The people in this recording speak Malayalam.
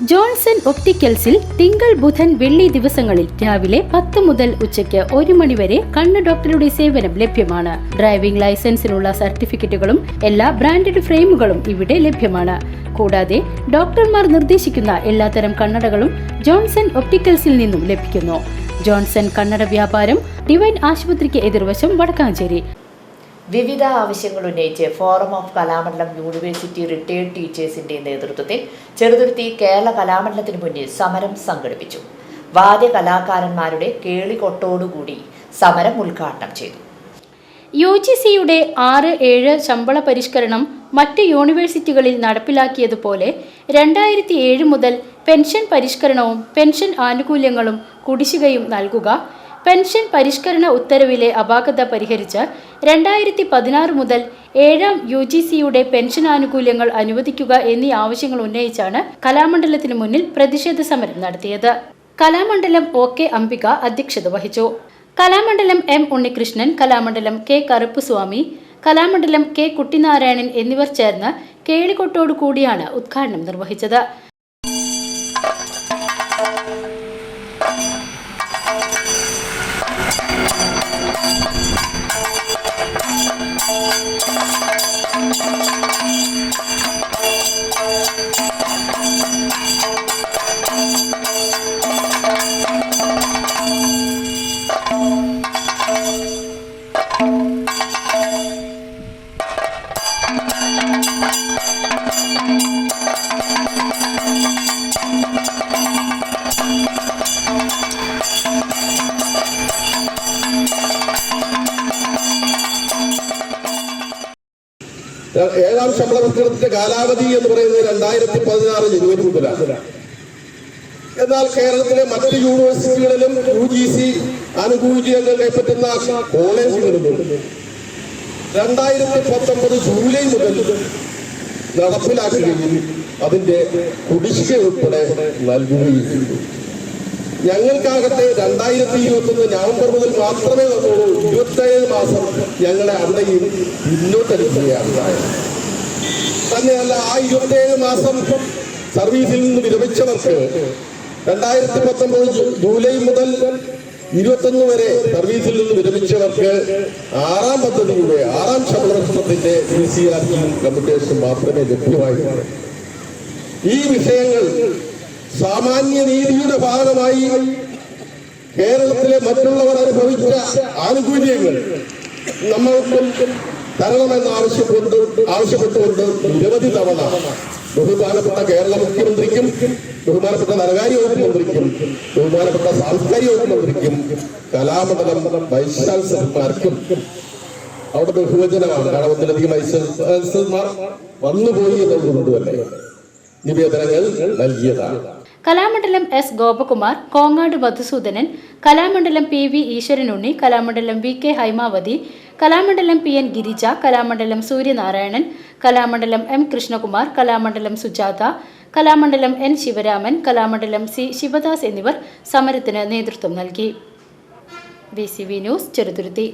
ജോൺസൺ ഒപ്റ്റിക്കൽസിൽ തിങ്കൾ ബുധൻ വെള്ളി ദിവസങ്ങളിൽ രാവിലെ 10 മുതൽ ഉച്ചയ്ക്ക് 1 മണി വരെ കണ്ണ് ഡോക്ടറുടെ സേവനം ലഭ്യമാണ്. ഡ്രൈവിംഗ് ലൈസൻസിനുള്ള സർട്ടിഫിക്കറ്റുകളും എല്ലാ ബ്രാൻഡഡ് ഫ്രെയിമുകളും ഇവിടെ ലഭ്യമാണ്. കൂടാതെ ഡോക്ടർമാർ നിർദ്ദേശിക്കുന്ന എല്ലാത്തരം കണ്ണടകളും ജോൺസൺ ഒപ്റ്റിക്കൽസിൽ നിന്നും ലഭിക്കുന്നു. ജോൺസൺ കണ്ണട വ്യാപാരം ഡിവൈൻ ആശുപത്രിക്ക് എതിർവശം വടക്കാഞ്ചേരി. വിവിധ ആവശ്യങ്ങൾ ഉന്നയിച്ച് forum of Kalamandalam university retired ടീച്ചേഴ്സിന്റെ നേതൃത്വത്തിൽ ചെറുതുരുത്തി കേരള കലാമണ്ഡലത്തിന് മുന്നിൽ സമരം സംഘടിപ്പിച്ചു. വാദ്യ കലാകാരന്മാരുടെ കേളികൊട്ടോടുകൂടി സമരം ഉദ്ഘാടനം ചെയ്തു. UGCയുടെ 6-7 ശമ്പള പരിഷ്കരണം മറ്റ് യൂണിവേഴ്സിറ്റികളിൽ നടപ്പിലാക്കിയതുപോലെ 2007 മുതൽ പെൻഷൻ പരിഷ്കരണവും പെൻഷൻ ആനുകൂല്യങ്ങളും കുടിശ്ശികയും നൽകുക, പെൻഷൻ പരിഷ്കരണ ഉത്തരവിലെ അപാകത പരിഹരിച്ച് 2016 മുതൽ 7ാം UGCയുടെ പെൻഷൻ ആനുകൂല്യങ്ങൾ അനുവദിക്കുക എന്നീ ആവശ്യങ്ങൾ ഉന്നയിച്ചാണ് കലാമണ്ഡലത്തിന് മുന്നിൽ പ്രതിഷേധ സമരം നടത്തിയത്. കലാമണ്ഡലം OK അംബിക അധ്യക്ഷത വഹിച്ചു. Kalamandalam M Unnikrishnan, Kalamandalam K Karuppuswamy, Kalamandalam K Kuttinarayanan എന്നിവർ ചേർന്ന് കേളികൊട്ടോടു കൂടിയാണ് ഉദ്ഘാടനം നിർവഹിച്ചത്. ഏഴാം ശമ്പള പരിഷ്കരണത്തിന്റെ കാലാവധി എന്ന് പറയുന്നത് 2016 ജനുവരി മുതലാണ്. എന്നാൽ കേരളത്തിലെ മറ്റ് യൂണിവേഴ്സിറ്റികളിലും UGC ആനുകൂല്യങ്ങൾ കൈപ്പറ്റുന്ന കോളേജുകളിലും 2019 ജൂലൈ മുതൽ നടപ്പിലാക്കുകയും അതിന്റെ കുടിശ്ശിക ഉൾപ്പെടെ നൽകുകയും ചെയ്തു. ഞങ്ങൾക്കാകട്ടെ 2021 നവംബർ മുതൽ മാത്രമേ വന്നുള്ളൂ. 27 മാസം ഞങ്ങളെ അവിടെയും പിന്നോട്ടടിക്കുകയാണ്. തന്നെയല്ല, ആ 27 മാസം സർവീസിൽ നിന്ന് വിരമിച്ചവർക്ക് 2019 ജൂലൈ മുതൽ 21 വരെ സർവീസിൽ നിന്ന് വിരമിച്ചവർക്ക് 6ാം പദ്ധതിയുടെ 6ാം ശമ്പള പരിഷ്കരണത്തിന്റെ CCRTയും കമ്മ്യൂട്ടേഷനും മാത്രമേ ലഭ്യമായിട്ടുള്ളൂ. ഈ വിഷയങ്ങൾ സാമാന്യ നീതിയുടെ ഭാഗമായി കേരളത്തിലെ മറ്റുള്ളവർ അനുഭവിച്ച ആനുകൂല്യങ്ങൾ നമ്മൾക്കും തരണമെന്ന് ആവശ്യപ്പെട്ടുകൊണ്ട് നിരവധി തവണ ബഹുമാനപ്പെട്ട കേരള മുഖ്യമന്ത്രിക്കും ബഹുമാനപ്പെട്ട ധനകാര്യ വകുപ്പ് മന്ത്രിക്കും ബഹുമാനപ്പെട്ട സാംസ്കാരിക വകുപ്പ് മന്ത്രിക്കും കലാമണ്ഡലം വൈസ് ചാൻസലർമാർക്കും അവിടെ ബഹുവചനമാണ്, കാരണം ഒന്നിലധികം വൈസ് ചാൻസലർമാർ വന്നുപോയി എന്നുള്ളത് തന്നെ നിവേദനങ്ങൾ നൽകിയതാണ്. Kalamandalam S Gopakumar, Kongad Madhusoodanan, Kalamandalam PV Eswaranunni, Kalamandalam VK Haimavathi, Kalamandalam PN Girija, Kalamandalam Suryanarayanan, Kalamandalam M Krishnakumar, Kalamandalam Sujatha, Kalamandalam N Sivaraman, Kalamandalam C Sivadas എന്നിവർ സമരത്തിന് നേതൃത്വം നൽകി. VCV news, Cheruthuruthy.